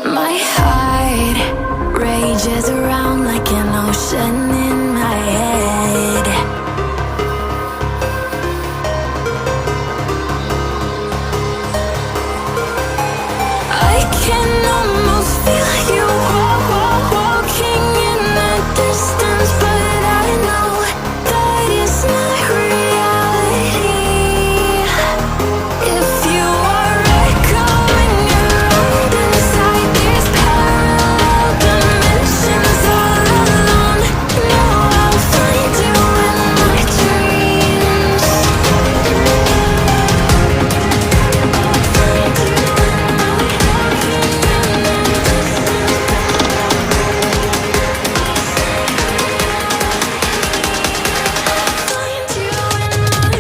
My heart rages around like an ocean in my head. I can almost feel you walking in the distance, but I know that it's not reality. If you are echoing around inside these parallel dimensions all alone, no, I'll find you in my dreams. I'll find you in my walking in the distance. Find you in my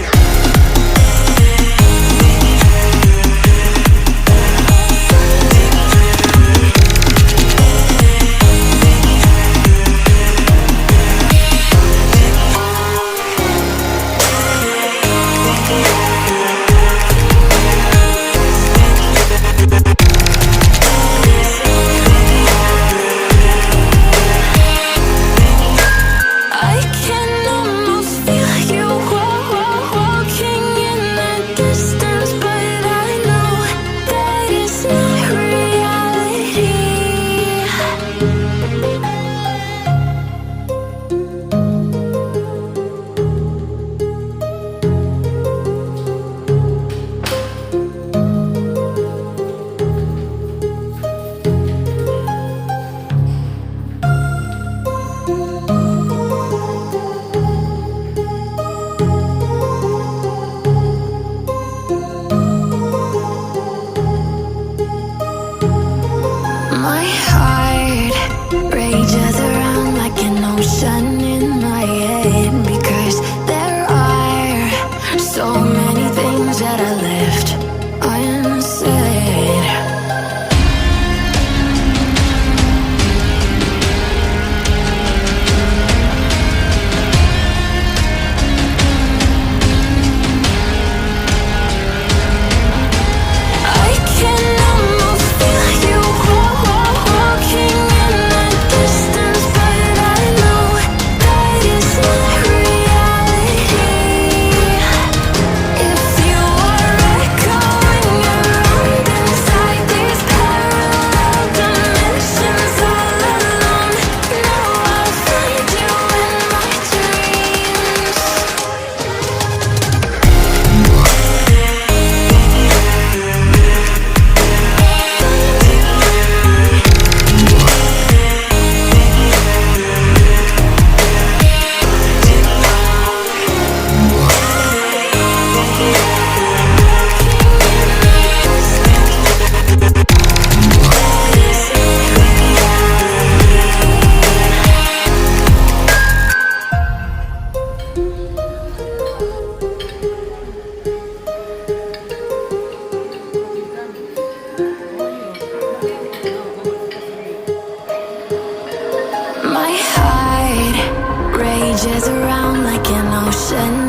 I can almost feel you walking in the distance, but I know that it's not reality. My heart rages around like an ocean in my head, because there are so many things that I left unsaid. I can almost feel you walking in the distance, but I know that it's not reality. If you are echoing around inside these parallel dimensions all alone, no, I'll find you in my dreams. My heart rages around like an ocean